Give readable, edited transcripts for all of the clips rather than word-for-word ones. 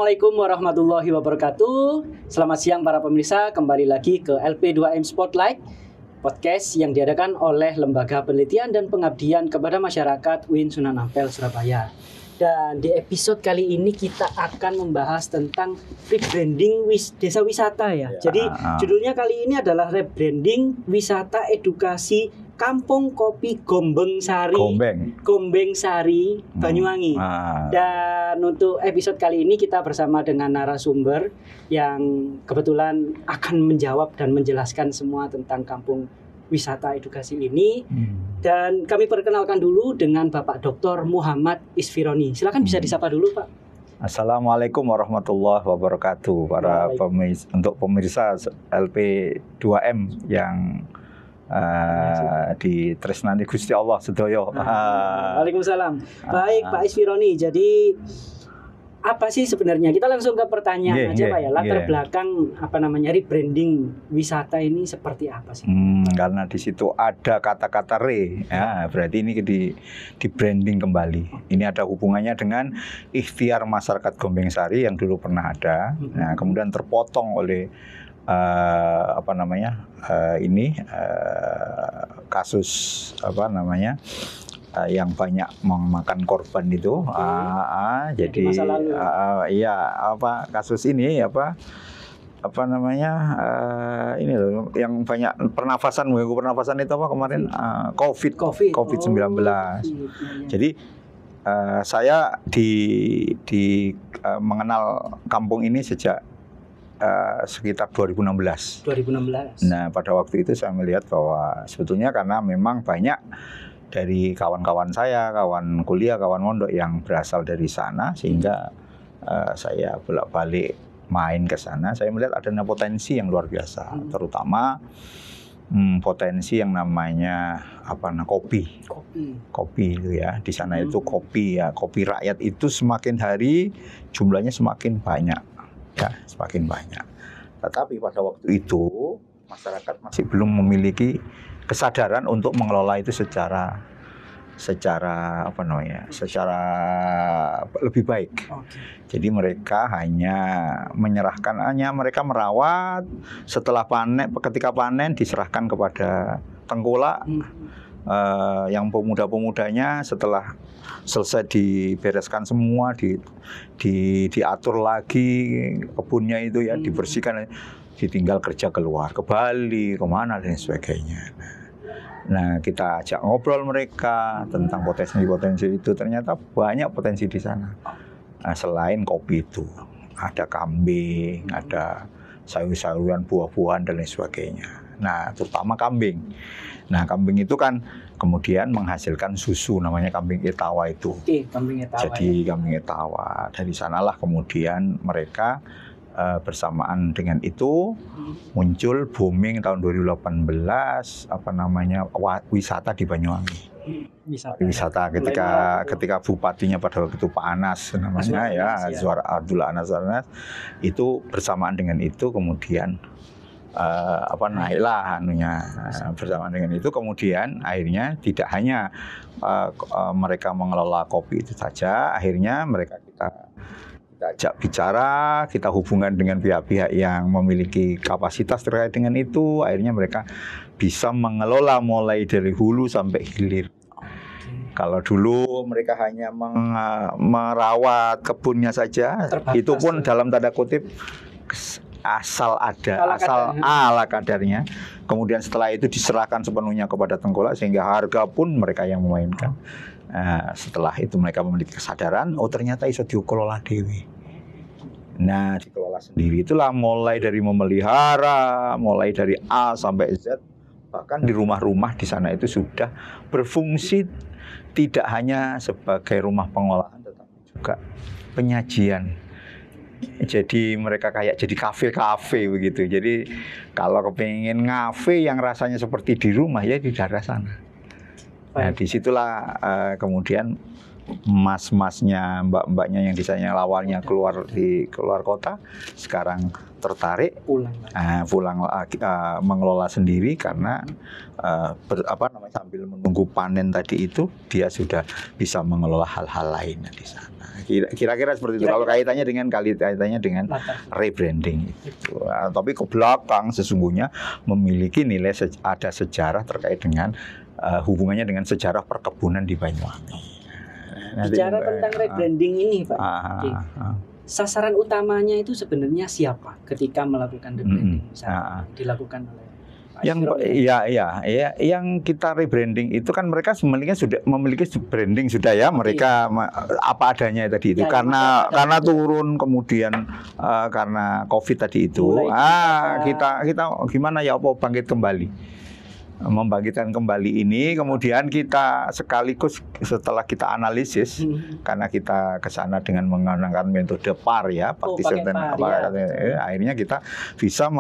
Assalamualaikum warahmatullahi wabarakatuh. Selamat siang para pemirsa, kembali lagi ke LP2M Spotlight, podcast yang diadakan oleh Lembaga Penelitian dan Pengabdian kepada Masyarakat UIN Sunan Ampel, Surabaya. Dan di episode kali ini kita akan membahas tentang rebranding desa wisata ya. Jadi judulnya kali ini adalah rebranding wisata edukasi Kampung Kopi Gombeng Sari, Gombeng Sari, Banyuwangi. Dan untuk episode kali ini kita bersama dengan narasumber yang kebetulan akan menjawab dan menjelaskan semua tentang kampung wisata edukasi ini. Dan kami perkenalkan dulu dengan Bapak Dr. Muhammad Isfironi. Silakan bisa disapa dulu, Pak. Assalamualaikum warahmatullahi wabarakatuh. Para untuk pemirsa LP2M yang di Tresnani Gusti Allah sedoyo. Waalaikumsalam. Baik, Pak Isfironi. Jadi apa sih sebenarnya? Kita langsung ke pertanyaan aja, Pak ya. Latar belakang rebranding wisata ini seperti apa sih? Karena di situ ada kata-kata ya, berarti ini di branding kembali. Ini ada hubungannya dengan ikhtiar masyarakat Gombeng Sari yang dulu pernah ada. Nah, kemudian terpotong oleh kasus yang banyak memakan korban itu. Jadi kasus ini ini loh yang banyak mengganggu pernafasan itu kemarin COVID-19. Jadi saya mengenal kampung ini sejak sekitar 2016. Nah, pada waktu itu saya melihat bahwa sebetulnya karena memang banyak dari kawan-kawan saya, kawan kuliah, kawan mondok yang berasal dari sana, sehingga saya bolak-balik main ke sana. Saya melihat adanya potensi yang luar biasa, terutama potensi yang namanya kopi itu ya. Di sana itu kopi rakyat itu semakin hari jumlahnya semakin banyak. Semakin banyak. Tetapi pada waktu itu masyarakat masih belum memiliki kesadaran untuk mengelola itu secara lebih baik. Jadi mereka hanya mereka merawat, setelah ketika panen diserahkan kepada tengkulak. Yang pemuda-pemudanya setelah selesai dibereskan semua, diatur lagi kebunnya itu ya, dibersihkan, ditinggal kerja keluar ke Bali, kemana dan sebagainya. Nah, kita ajak ngobrol mereka tentang potensi-potensi itu. Ternyata banyak potensi di sana. Nah, selain kopi itu, ada kambing, ada sayur-sayuran, buah-buahan dan lain sebagainya. Nah, terutama kambing. Nah, kambing itu kan kemudian menghasilkan susu, namanya kambing etawa itu. Kambing etawa. Jadi kambing etawa. Dari sanalah kemudian mereka bersamaan dengan itu muncul booming tahun 2018 wisata di Banyuwangi. Wisata ketika bupatinya pada waktu itu Pak Anas namanya Abdullah Anas itu bersamaan dengan itu kemudian naiklah bersamaan dengan itu kemudian akhirnya tidak hanya mereka mengelola kopi itu saja, akhirnya kita ajak bicara, kita hubungan dengan pihak-pihak yang memiliki kapasitas terkait dengan itu, akhirnya mereka bisa mengelola mulai dari hulu sampai hilir. Kalau dulu mereka hanya merawat kebunnya saja, itu pun dalam tanda kutip asal ala kadarnya. Kemudian setelah itu diserahkan sepenuhnya kepada tengkulak sehingga harga pun mereka yang memainkan. Setelah itu mereka memiliki kesadaran, ternyata iso dikelola dewi. Nah, dikelola sendiri itulah mulai dari memelihara, mulai dari A sampai Z, bahkan di rumah-rumah di sana itu sudah berfungsi tidak hanya sebagai rumah pengolahan tetapi juga penyajian. Jadi mereka kayak jadi kafe begitu. Jadi kalau kepingin ngafe yang rasanya seperti di rumah ya di daerah sana. Nah, disitulah kemudian mas-masnya, mbak-mbaknya yang desainnya awalnya keluar kota, sekarang tertarik pulang mengelola sendiri karena sambil menunggu panen tadi itu dia sudah bisa mengelola hal-hal lain di sana. Kira-kira seperti itu. Kalau kaitannya dengan rebranding itu. Tapi ke belakang sesungguhnya memiliki nilai ada sejarah terkait dengan hubungannya dengan sejarah perkebunan di Banyuwangi. Bicara tentang rebranding ini, Pak. Sasaran utamanya itu sebenarnya siapa ketika melakukan rebranding? Dilakukan oleh yang kita rebranding itu kan mereka sebenarnya sudah memiliki branding sudah ya, mereka apa adanya tadi itu karena turun kemudian karena Covid tadi itu kita gimana ya bangkit kembali. Membangkitkan kembali ini, kemudian kita sekaligus setelah kita analisis karena kita ke sana dengan menggunakan metode PAR ya, akhirnya kita bisa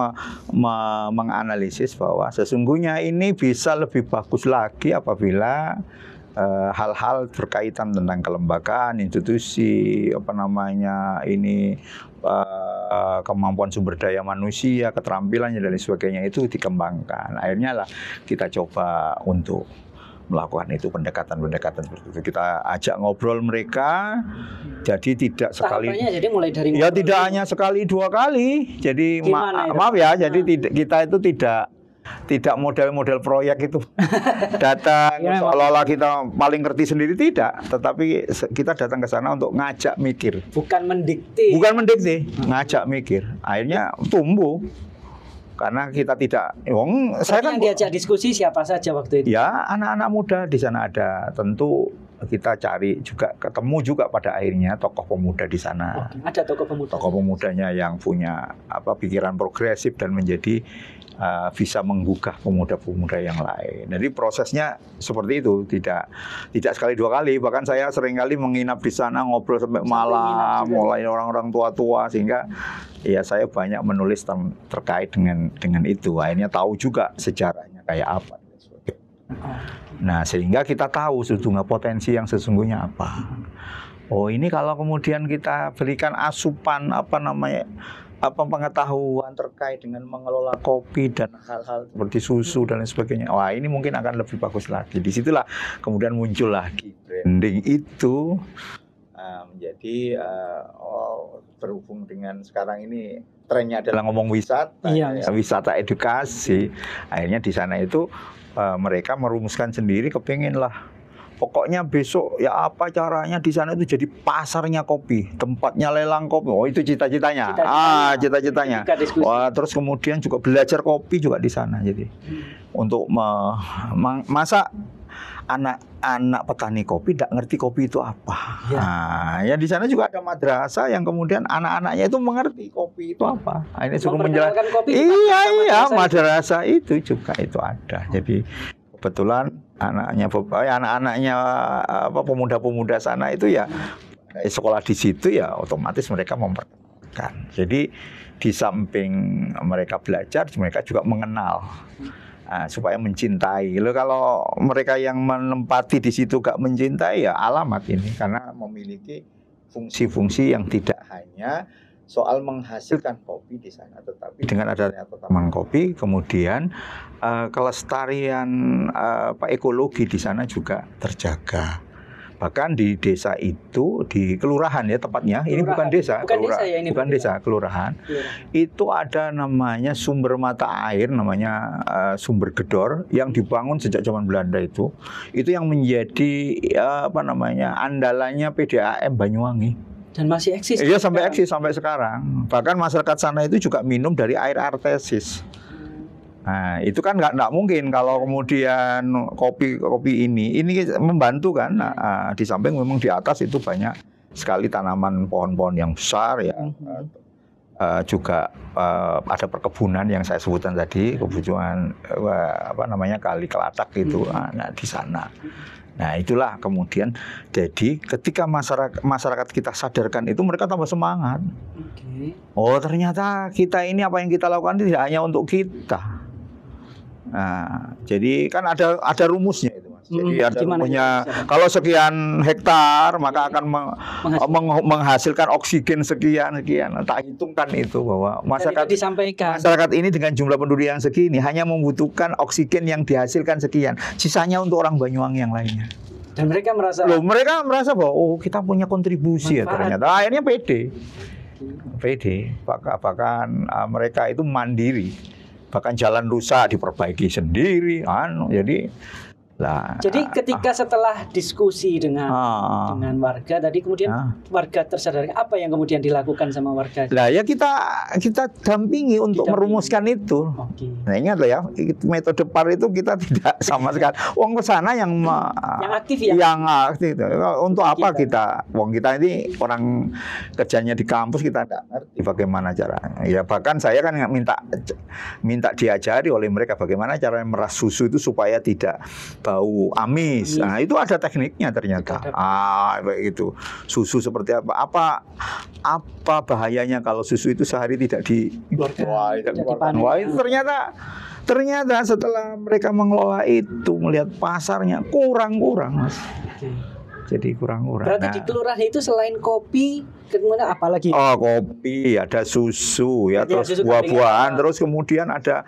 menganalisis bahwa sesungguhnya ini bisa lebih bagus lagi apabila hal-hal berkaitan tentang kelembagaan, institusi, kemampuan sumber daya manusia, keterampilannya dan sebagainya itu dikembangkan. Akhirnya lah kita coba untuk melakukan itu pendekatan seperti itu. Kita ajak ngobrol mereka, jadi tidak sekali. Jadi mulai dari tidak hanya sekali dua kali. Jadi maaf ya, jadi kita itu tidak model-model proyek itu datang seolah-olah kita paling ngerti sendiri, tidak, tetapi kita datang ke sana untuk ngajak mikir, bukan mendikte, ngajak mikir, akhirnya tumbuh karena kita tidak saya kan diajak diskusi siapa saja waktu itu ya, anak-anak muda di sana ada, tentu kita cari juga, ketemu juga pada akhirnya tokoh pemuda di sana. Ada tokoh pemudanya yang punya pikiran progresif dan menjadi bisa menggugah pemuda-pemuda yang lain. Jadi prosesnya seperti itu, tidak sekali dua kali. Bahkan saya sering kali menginap di sana, ngobrol sampai malam, mulai orang-orang tua-tua, sehingga ya saya banyak menulis terkait dengan itu. Akhirnya tahu juga sejarahnya kayak apa. Nah, sehingga kita tahu sesungguhnya potensi yang sesungguhnya apa. Oh, ini kalau kemudian kita berikan asupan pengetahuan terkait dengan mengelola kopi dan hal-hal seperti susu dan lain sebagainya. Wah, ini mungkin akan lebih bagus lagi. Disitulah kemudian muncul lagi branding itu menjadi berhubung dengan sekarang ini trennya adalah ngomong wisata, wisata edukasi. Akhirnya di sana itu mereka merumuskan sendiri, kepengenlah. Pokoknya besok ya apa caranya di sana itu jadi pasarnya kopi, tempatnya lelang kopi. Oh, itu cita-citanya. Cita-citanya. Wah, terus kemudian juga belajar kopi juga di sana. Jadi untuk masa anak-anak petani kopi tidak ngerti kopi itu apa. Ya di sana juga ada madrasah yang kemudian anak-anaknya itu mengerti kopi itu apa. Ini suruh menjelaskan kopi. Iya, madrasah itu juga itu ada. Jadi kebetulan anak-anaknya pemuda-pemuda sana itu ya sekolah di situ, ya otomatis mereka memperkenalkan. Jadi di samping mereka belajar, mereka juga mengenal supaya mencintai. Kalau mereka yang menempati di situ gak mencintai, ya alamat ini, karena memiliki fungsi-fungsi yang tidak hanya soal menghasilkan kopi di sana, tetapi dengan adanya taman kopi, kemudian kelestarian ekologi di sana juga terjaga. Bahkan di desa itu, di kelurahan ya tepatnya, ini bukan desa, kelurahan. Itu ada namanya sumber mata air, namanya sumber gedor, yang dibangun sejak zaman Belanda itu yang menjadi andalannya PDAM Banyuwangi. Dan masih eksis. Iya, sampai eksis sampai sekarang. Bahkan masyarakat sana itu juga minum dari air artesis. Nah, itu kan nggak mungkin kalau kemudian kopi ini membantu kan. Di samping memang di atas itu banyak sekali tanaman pohon-pohon yang besar ya. Juga ada perkebunan yang saya sebutkan tadi, kebutuhan Kali Kelatak itu di sana. Nah, itulah kemudian jadi ketika masyarakat kita sadarkan itu, mereka tambah semangat. Oh, ternyata kita ini apa yang kita lakukan tidak hanya untuk kita. Nah, jadi kan ada rumusnya itu, Mas. Jadi ada Gimana punya itu? kalau sekian hektar maka akan menghasilkan oksigen sekian. Tak hitungkan itu bahwa Dan itu disampaikan. masyarakat ini dengan jumlah penduduk yang segini hanya membutuhkan oksigen yang dihasilkan sekian. Sisanya untuk orang Banyuwangi yang lainnya. Dan mereka merasa Mereka merasa bahwa kita punya kontribusi ya ternyata. Akhirnya pede. Bahkan mereka itu mandiri. Bahkan jalan rusak diperbaiki sendiri. Jadi ketika setelah diskusi dengan warga tadi, kemudian warga tersadar, apa yang kemudian dilakukan sama warga? Lah ya kita dampingi untuk merumuskan itu. Nah ingat loh ya, metode PAR itu kita tidak sama sekali. Wong kesana yang aktif ya. Yang aktif. Untuk apa kita? Wong kita ini orang kerjanya di kampus, kita tidak ngerti bagaimana caranya. Ya bahkan saya kan minta diajari oleh mereka bagaimana cara meras susu itu supaya tidak bau amis. Nah, itu ada tekniknya ternyata. Itu susu seperti apa bahayanya kalau susu itu sehari tidak dikeluarkan. Wah, itu ternyata setelah mereka mengelola itu, melihat pasarnya kurang, Mas. Jadi kurang. Berarti di kelurahan itu selain kopi, kemudian apa lagi? Kopi, ada susu ya, terus buah-buahan, terus kemudian ada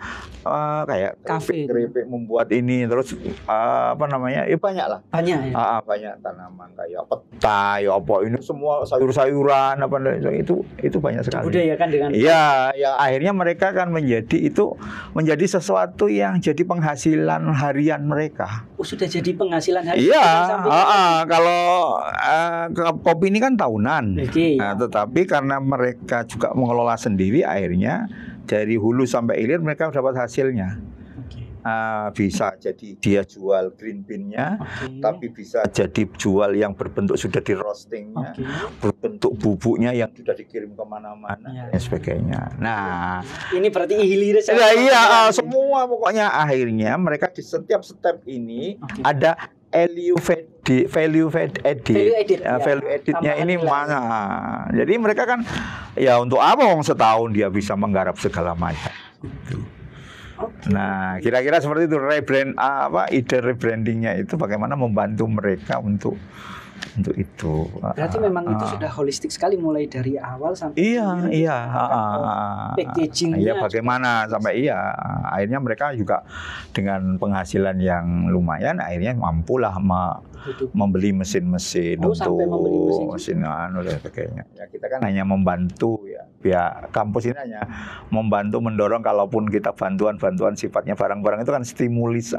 kayak keripik membuat ini, terus banyak lah. Banyak ya. Banyak tanaman kayak petai, ini semua sayur-sayuran itu banyak sekali. Budayakan dengan. Iya, ya akhirnya mereka kan menjadi sesuatu yang jadi penghasilan harian mereka. Sudah jadi penghasilan harian. Iya, kalau kopi ini kan tahunan. Nah, tetapi karena mereka juga mengelola sendiri, akhirnya dari hulu sampai hilir mereka dapat hasilnya. Bisa jadi dia jual green bean-nya, tapi bisa jadi jual yang berbentuk sudah di roastingnya, berbentuk bubuknya yang sudah dikirim kemana-mana dan sebagainya. Nah, ini berarti hilir. Semua pokoknya akhirnya mereka di setiap step ini ada value editnya ini mana. Jadi mereka kan ya untuk apa setahun dia bisa menggarap segala macam. Nah, kira-kira seperti itu ide rebrandingnya itu bagaimana membantu mereka untuk itu. Berarti memang itu sudah holistik sekali mulai dari awal sampai packagingnya. Iya, bagaimana sampai akhirnya mereka juga dengan penghasilan yang lumayan akhirnya mampulah membeli mesin-mesin untuk mesin dan sebagainya. Ya kita kan hanya membantu ya. Pihak kampus ini hanya membantu mendorong, kalaupun kita bantuan sifatnya barang-barang itu kan stimulus.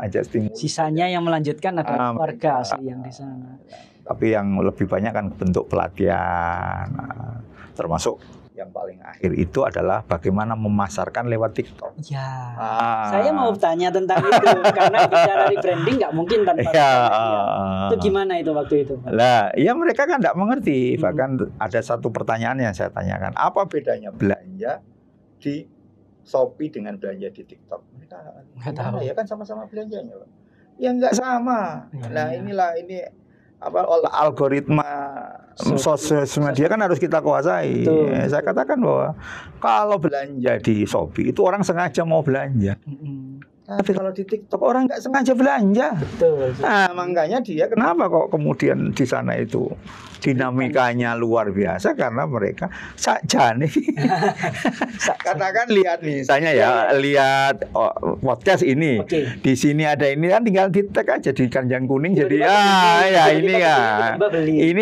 Sisanya yang melanjutkan adalah warga asli yang di sana. Tapi yang lebih banyak kan bentuk pelatihan, termasuk yang paling akhir itu adalah bagaimana memasarkan lewat TikTok. Ya, saya mau tanya tentang itu karena bicara rebranding nggak mungkin tanpa itu. Gimana itu waktu itu? Lah, ya mereka kan nggak mengerti. Bahkan ada satu pertanyaan yang saya tanyakan, apa bedanya belanja di Shopee dengan belanja di TikTok? Mereka nggak tahu. Ya kan sama-sama belanjanya, Pak. Ya nggak sama. Nah ini algoritma sosial media kan harus kita kuasai. Saya katakan bahwa kalau belanja di Shopee itu orang sengaja mau belanja. Tapi kalau di TikTok orang nggak sengaja belanja. Nah, makanya dia kenapa kok kemudian di sana itu dinamikanya luar biasa, karena mereka sakjane. Katakan lihat misalnya lihat podcast ini. Di sini ada ini kan tinggal di tag aja di keranjang kuning jadi ini kan. Ini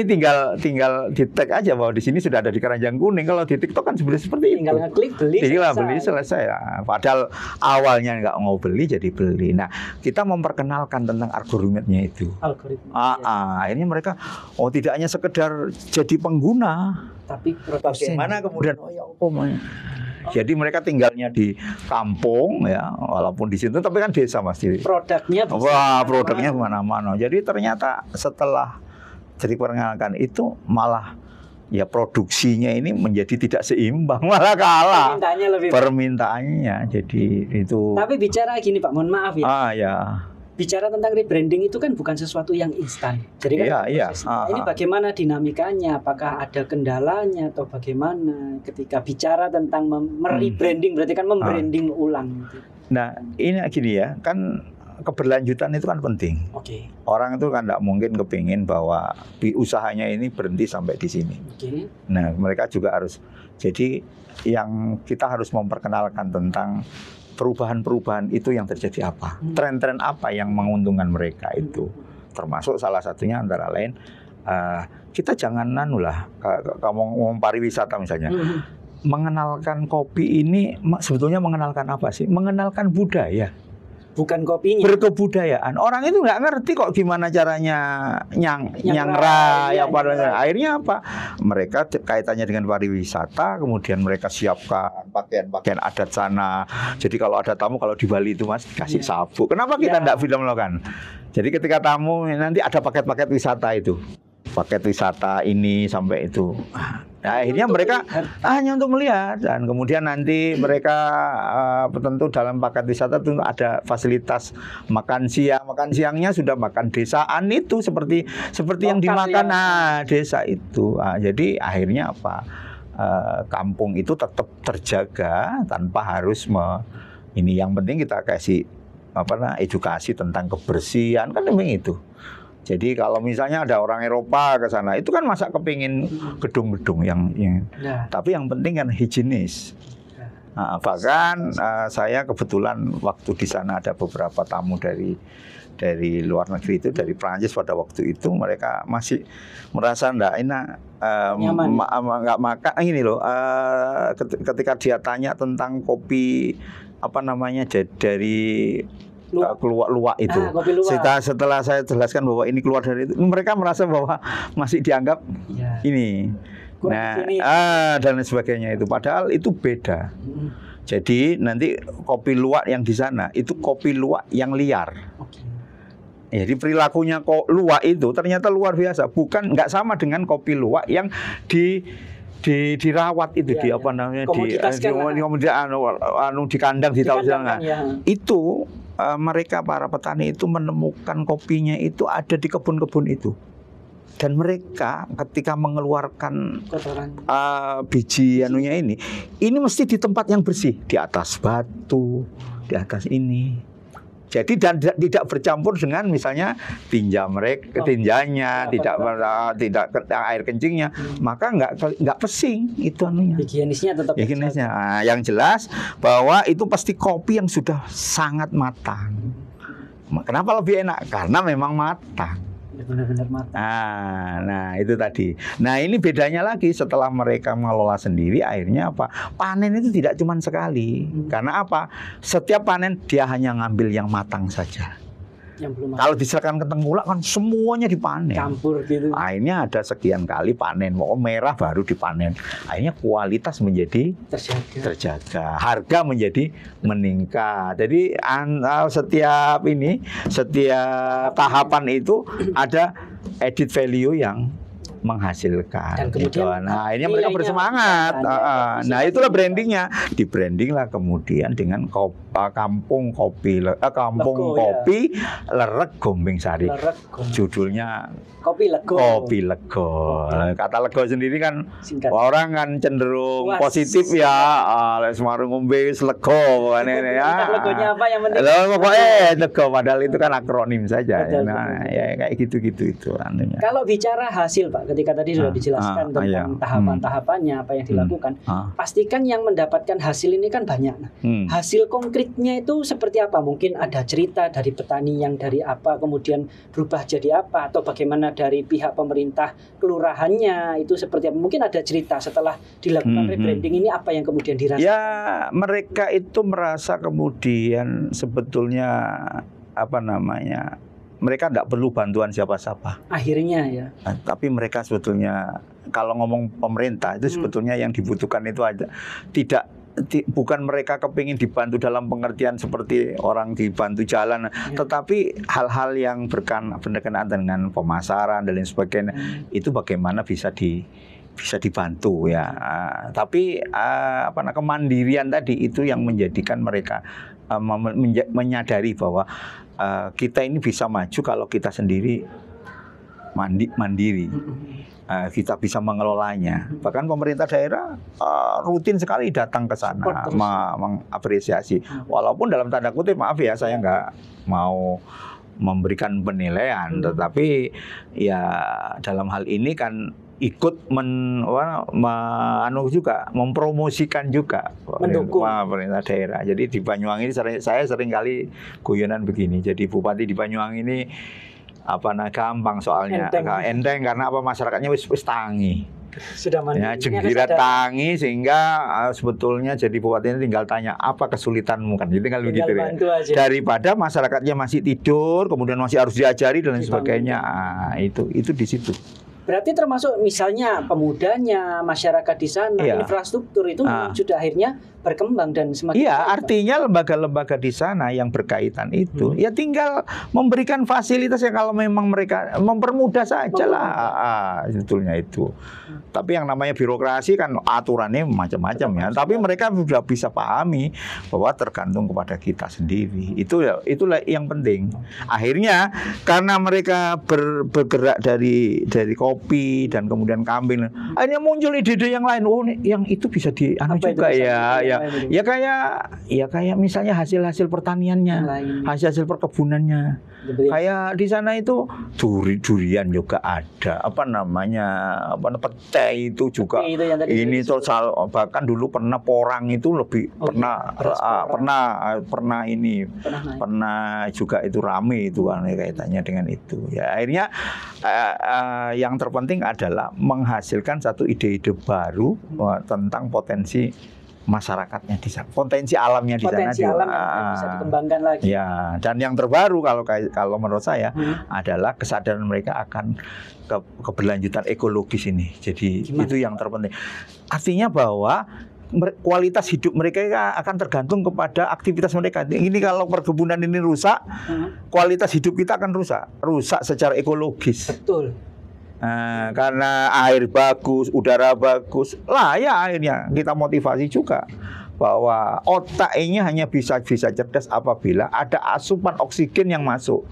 tinggal di tag aja bahwa di sini sudah ada di keranjang kuning. Kalau di TikTok kan sebenarnya seperti itu. Tinggal ngeklik beli selesai. Padahal awalnya nggak mau beli jadi beli. Nah, kita memperkenalkan tentang algoritmanya itu. Akhirnya mereka tidak hanya sekedar jadi pengguna, tapi bagaimana kemudian jadi mereka tinggalnya di kampung ya, walaupun di situ tapi kan desa pasti. Produknya kemana-mana. Jadi ternyata setelah jadi perkenalkan itu malah ya produksinya ini menjadi tidak seimbang, malah kalah. Permintaannya jadi itu. Tapi bicara gini Pak, mohon maaf ya. Bicara tentang rebranding itu kan bukan sesuatu yang instan. Jadi kan ini bagaimana dinamikanya, apakah ada kendalanya atau bagaimana ketika bicara tentang merebranding, berarti kan membranding ulang gitu. Nah, ini gini ya, kan keberlanjutan itu kan penting. Oke. Orang itu kan tidak mungkin kepingin bahwa usahanya ini berhenti sampai di sini. Oke. Nah, mereka juga harus. Jadi yang kita harus memperkenalkan tentang perubahan-perubahan itu yang terjadi apa, tren-tren apa yang menguntungkan mereka itu. Termasuk salah satunya antara lain kita jangan ngomong pariwisata misalnya. Mengenalkan kopi ini sebetulnya mengenalkan apa sih? Mengenalkan budaya. Bukan kopinya. Berkebudayaan. Orang itu nggak ngerti kok gimana caranya nyangrai apa. Akhirnya apa? Mereka kaitannya dengan pariwisata, kemudian mereka siapkan pakaian adat sana. Jadi kalau ada tamu, kalau di Bali itu Mas dikasih sabuk. Kenapa kita nggak film melakukan? Jadi ketika tamu nanti ada paket-paket wisata itu. Paket wisata ini sampai itu. Nah, akhirnya mereka hanya untuk melihat, dan kemudian nanti mereka tentu dalam paket wisata tentu ada fasilitas makan siang. Makan siangnya sudah makan desaan itu seperti yang dimakan desa itu. Jadi akhirnya apa? Kampung itu tetap terjaga tanpa harus ini. Yang penting kita kasih edukasi tentang kebersihan, kan memang itu. Jadi kalau misalnya ada orang Eropa ke sana, itu kan masa kepingin gedung-gedung yang tapi yang penting kan higienis. Nah, bahkan saya kebetulan waktu di sana ada beberapa tamu dari luar negeri itu, dari Prancis pada waktu itu, mereka masih merasa enggak enak, nggak makan ini loh. Ketika dia tanya tentang kopi dari keluar luwak itu. Setelah saya jelaskan bahwa ini keluar dari itu, mereka merasa bahwa masih dianggap ini. Dan sebagainya itu. Padahal itu beda. Jadi nanti kopi luwak yang di sana itu kopi luwak yang liar. Jadi perilakunya luwak itu ternyata luar biasa. Nggak sama dengan kopi luwak yang dirawat itu di kandang itu. Mereka para petani itu menemukan kopinya itu ada di kebun-kebun itu, dan mereka ketika mengeluarkan biji ini mesti di tempat yang bersih, di atas batu, di atas ini. Jadi dan tidak bercampur dengan misalnya tinjanya, tidak air kencingnya, maka nggak pesing itu anunya. Higienisnya tetap. Higienisnya. Yang jelas bahwa itu pasti kopi yang sudah sangat matang. Kenapa lebih enak? Karena memang matang. Benar-benar matang. Nah itu tadi. Nah ini bedanya lagi setelah mereka mengelola sendiri, akhirnya apa? Panen itu tidak cuma sekali. Karena apa? Setiap panen dia hanya ngambil yang matang saja. Kalau diserahkan ke tengkulak kan semuanya dipanen. Campur gitu. Akhirnya ada sekian kali panen. Merah baru dipanen. Akhirnya kualitas menjadi terjaga. Harga menjadi meningkat. Jadi setiap tahapan itu ada added value yang menghasilkan. Dan kemudian akhirnya mereka bersemangat. Itulah brandingnya. Di branding lah kemudian dengan kampung kopi Lerek Gombeng Sari. Judulnya Kopi Lego. Kata Lego sendiri kan orang kan cenderung positif ya. Semarang ngombe lego ya. Legonya apa yang penting? Pokoknya lego, padahal itu kan akronim saja. Ya kayak gitu-gitu itu anunya. Kalau bicara hasil Pak, ketika tadi sudah dijelaskan tentang tahapan-tahapannya apa yang dilakukan, pastikan yang mendapatkan hasil ini kan banyak. Hasil konkretnya itu seperti apa? Mungkin ada cerita dari petani yang dari apa kemudian berubah jadi apa, atau bagaimana dari pihak pemerintah kelurahannya itu seperti apa? Mungkin ada cerita setelah dilakukan rebranding ini apa yang kemudian dirasakan? Ya mereka itu merasa kemudian sebetulnya mereka tidak perlu bantuan siapa-siapa. Akhirnya ya. Tapi mereka sebetulnya kalau ngomong pemerintah itu sebetulnya yang dibutuhkan itu aja bukan mereka kepingin dibantu dalam pengertian seperti orang dibantu jalan, tetapi hal-hal yang berkenaan dengan pemasaran dan lain sebagainya itu bagaimana bisa dibantu ya. Tapi kemandirian tadi itu yang menjadikan mereka menyadari bahwa kita ini bisa maju kalau kita sendiri mandiri. Kita bisa mengelolanya. Bahkan pemerintah daerah rutin sekali datang ke sana mengapresiasi. Walaupun dalam tanda kutip, maaf ya, saya nggak mau memberikan penilaian, tetapi ya dalam hal ini kan ikut mempromosikan juga pemerintah daerah. Jadi di Banyuwangi ini saya sering kali guyonan begini. Jadi bupati di Banyuwangi ini gampang soalnya, enteng karena masyarakatnya wis tangi. Sudah mandiri. Ya, jenggirat tangi sehingga sebetulnya jadi bupati ini tinggal tanya apa kesulitanmu kan. Jadi tinggal begitu ya. Daripada masyarakatnya masih tidur, kemudian masih harus diajari dan lain sebagainya. Itu di situ. Berarti termasuk misalnya pemudanya, masyarakat di sana, infrastruktur itu sudah akhirnya berkembang dan semakin. Iya, artinya lembaga-lembaga di sana yang berkaitan itu ya tinggal memberikan fasilitas yang kalau memang mereka mempermudah saja lah. Sebetulnya itu. Tapi yang namanya birokrasi kan aturannya macam-macam ya. Tapi mereka sudah bisa pahami bahwa tergantung kepada kita sendiri. Itulah yang penting. Akhirnya karena mereka bergerak dari kopi dan kemudian kambing, akhirnya muncul ide-ide yang lain. Oh, yang itu bisa juga ya kayak misalnya hasil pertaniannya, hasil perkebunannya. Kayak di sana itu durian juga ada, petai itu juga. Ini bahkan dulu pernah porang itu pernah juga itu rame itu kan kaitannya dengan itu. Ya akhirnya yang terpenting adalah menghasilkan satu ide-ide baru tentang potensi masyarakatnya di sana, potensi alamnya di sana juga bisa dikembangkan lagi. Ya, dan yang terbaru kalau menurut saya adalah kesadaran mereka akan keberlanjutan ekologis ini. Jadi itu yang terpenting. Artinya bahwa kualitas hidup mereka akan tergantung kepada aktivitas mereka. Ini kalau perkebunan ini rusak, kualitas hidup kita akan rusak secara ekologis. Betul. Karena air bagus, udara bagus, lah ya akhirnya kita motivasi juga bahwa otak ini hanya bisa cerdas apabila ada asupan oksigen yang masuk.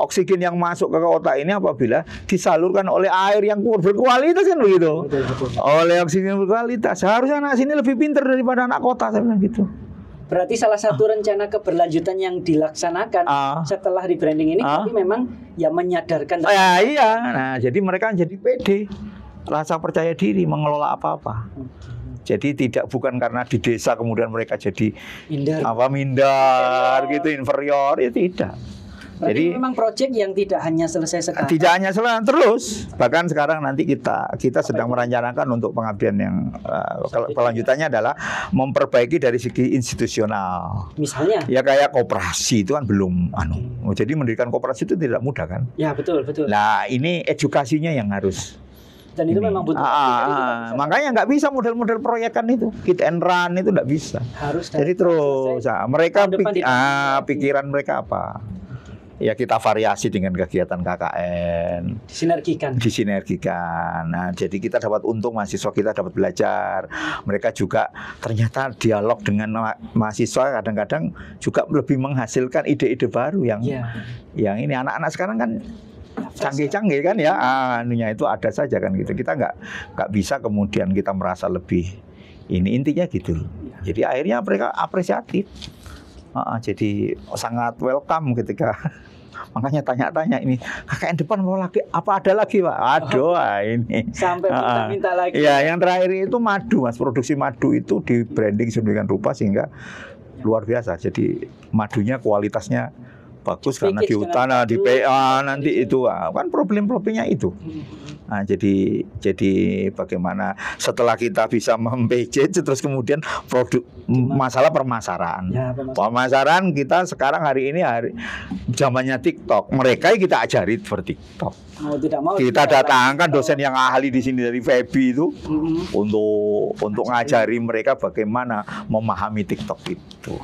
Oksigen yang masuk ke otak ini apabila disalurkan oleh air yang berkualitas kan begitu. Betul. Oleh oksigen berkualitas. Seharusnya anak sini lebih pintar daripada anak kota, saya bilang gitu. Berarti salah satu rencana keberlanjutan yang dilaksanakan setelah rebranding ini tapi memang ya menyadarkan. Iya. Nah, jadi mereka jadi pede, rasa percaya diri mengelola apa-apa. Jadi bukan karena di desa kemudian mereka jadi minder gitu, inferior, ya tidak. Jadi memang proyek yang tidak hanya selesai sekarang. Tidak hanya selesai terus. Bahkan sekarang nanti kita sedang merencanakan untuk pengabdian yang kelanjutannya adalah memperbaiki dari segi institusional. Misalnya? Ya kayak koperasi itu kan belum Jadi mendirikan koperasi itu tidak mudah kan? Ya betul. Nah ini edukasinya yang harus. Dan itu memang butuh. Makanya nggak bisa model-model proyekan itu, hit and run itu nggak bisa. Harus. Jadi terus mereka pikiran mereka apa? Ya kita variasi dengan kegiatan KKN, disinergikan. Nah, jadi kita dapat untung, mahasiswa kita dapat belajar. Mereka juga ternyata dialog dengan mahasiswa kadang-kadang juga lebih menghasilkan ide-ide baru yang ini anak-anak sekarang kan canggih-canggih kan ya, anunya itu ada saja kan gitu. Kita nggak bisa kemudian kita merasa lebih ini, intinya gitu. Jadi akhirnya mereka apresiatif. Jadi sangat welcome ketika makanya tanya-tanya ini KKN depan apa ada lagi Pak? Aduh ini sampai minta lagi. Ya yang terakhir itu madu Mas, produksi madu itu di branding sedemikian rupa sehingga luar biasa. Jadi madunya kualitasnya bagus karena di hutan, di PA nanti itu kan problem-problemnya itu. Nah, jadi bagaimana setelah kita bisa mem-package terus kemudian masalah permasalahan. Permasalahan kita sekarang hari ini zamannya TikTok. Mereka kita ajari TikTok. Kita datangkan dosen yang ahli di sini dari FEBI itu untuk ngajari mereka bagaimana memahami TikTok itu.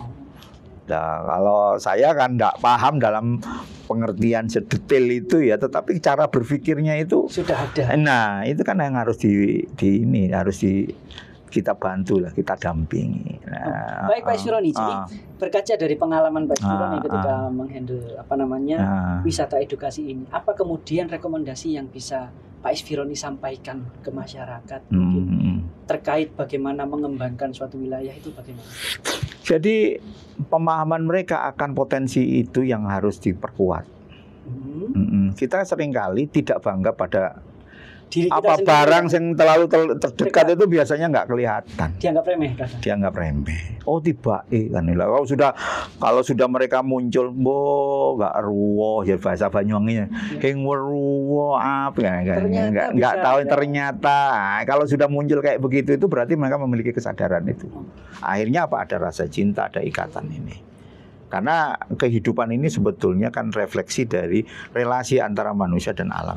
Nah, kalau saya kan tidak paham dalam pengertian sedetail itu ya, tetapi cara berpikirnya itu sudah ada. Nah, itu kan yang harus kita bantu lah, kita dampingi. Nah, baik Pak Isfironi, jadi berkaca dari pengalaman Pak Isfironi ketika menghandle wisata edukasi ini, apa kemudian rekomendasi yang bisa Pak Isfironi sampaikan ke masyarakat mungkin terkait bagaimana mengembangkan suatu wilayah itu bagaimana? Jadi pemahaman mereka akan potensi itu yang harus diperkuat. Kita seringkali tidak bangga pada diri kita apa sendiri, barang yang terlalu terdekat itu biasanya nggak kelihatan. Dianggap remeh, kan? Dianggap remeh. Oh tiba, kan kalau sudah mereka muncul, nggak ruwoh ya bahasa Banyuwanginya, keng weruwo apa nggak tahu ternyata. Kalau sudah muncul kayak begitu itu berarti mereka memiliki kesadaran itu. Akhirnya apa? Ada rasa cinta, ada ikatan ini. Karena kehidupan ini sebetulnya kan refleksi dari relasi antara manusia dan alam.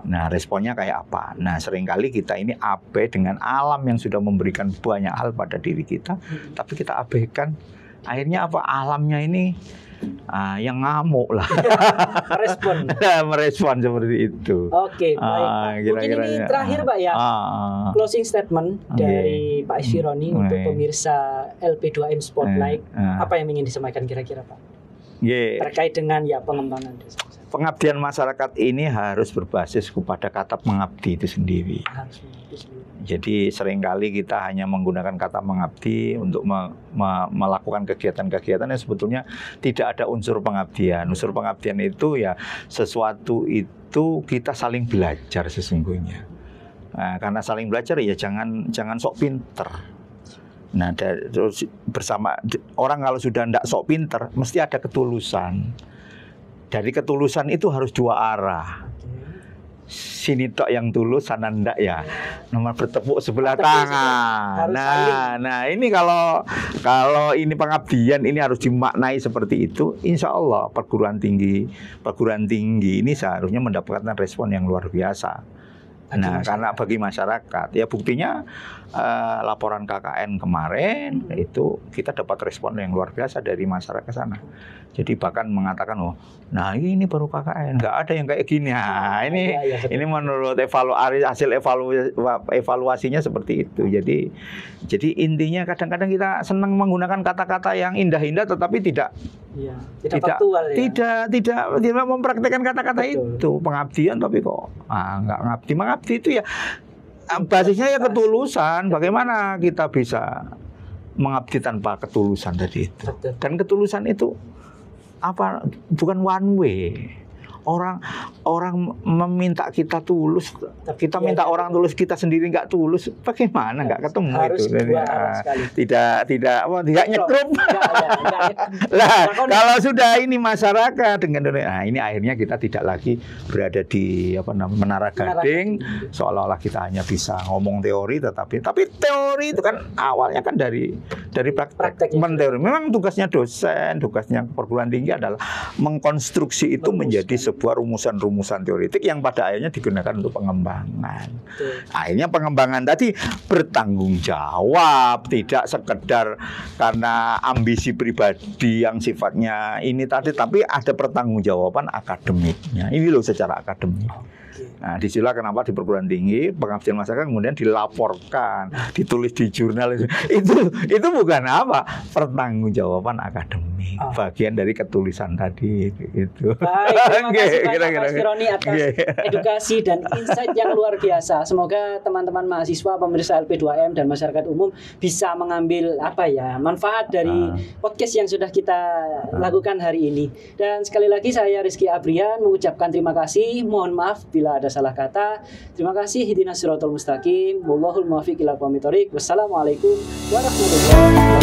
Nah, responnya kayak apa? Nah, seringkali kita ini abai dengan alam yang sudah memberikan banyak hal pada diri kita, tapi kita abaikan. Akhirnya apa? Alamnya ini yang ngamuk lah. Merespon seperti itu. Oke, baik. Mungkin ini terakhir Pak ya. Closing statement dari Pak Isfironi untuk pemirsa LP2M Spotlight. Apa yang ingin disampaikan kira-kira Pak? Terkait dengan pengembangan desa. Pengabdian masyarakat ini harus berbasis kepada kata mengabdi itu sendiri. Jadi seringkali kita hanya menggunakan kata mengabdi untuk melakukan kegiatan-kegiatan yang sebetulnya tidak ada unsur pengabdian. Unsur pengabdian itu ya sesuatu itu kita saling belajar sesungguhnya. Nah, karena saling belajar ya jangan sok pinter. Nah, terus bersama orang kalau sudah tidak sok pinter, mesti ada ketulusan. Dari ketulusan itu harus dua arah. Sini tok yang tulus, sana ndak ya. Nomor bertepuk sebelah tangan. Nah, ini kalau ini pengabdian ini harus dimaknai seperti itu. Insya Allah perguruan tinggi ini seharusnya mendapatkan respon yang luar biasa. Nah, karena bagi masyarakat, ya buktinya laporan KKN kemarin itu kita dapat respon yang luar biasa dari masyarakat sana. Jadi bahkan mengatakan, nah ini baru KKN, nggak ada yang kayak gini. Nah, ini menurut hasil evaluasinya seperti itu. Jadi intinya kadang-kadang kita senang menggunakan kata-kata yang indah-indah, tetapi tidak faktual, tidak mempraktekkan kata-kata itu. Pengabdian tapi kok nggak ngabdi. Mengabdi itu ya basisnya ya ketulusan. Bagaimana kita bisa mengabdi tanpa ketulusan tadi itu? Dan ketulusan itu apa? Bukan one way. Orang meminta kita tulus, kita minta orang tulus, kita sendiri nggak tulus, bagaimana nggak ketemu harus itu? Tidak nyekrup. Lah kalau sudah ini masyarakat dengan ini akhirnya kita tidak lagi berada di menara gading, seolah-olah kita hanya bisa ngomong teori, tapi teori itu kan awalnya kan dari praktek teori. Memang tugasnya dosen, tugasnya perguruan tinggi adalah mengkonstruksi itu menjadi sebuah rumusan-rumusan teoritik yang pada akhirnya digunakan untuk pengembangan. Akhirnya pengembangan tadi bertanggung jawab, tidak sekedar karena ambisi pribadi yang sifatnya ini tadi, tapi ada pertanggungjawaban akademiknya. Ini loh secara akademik. Nah, disitulah kenapa di perguruan tinggi pengabdian masyarakat kemudian dilaporkan, ditulis di jurnal itu bukan apa? Pertanggungjawaban akademik, bagian dari ketulisan tadi itu. Baik, terima kasih Pak Isfironi atas edukasi dan insight yang luar biasa. Semoga teman-teman mahasiswa, pemirsa LP2M dan masyarakat umum bisa mengambil manfaat dari podcast yang sudah kita lakukan hari ini. Dan sekali lagi saya Rizky Abrian mengucapkan terima kasih. Mohon maaf bila ada salah kata. Terima kasih. Ihdinas siratal mustaqim. Wallahul muwaffiq ila aqwamit thoriq. Wassalamualaikum warahmatullahi wabarakatuh.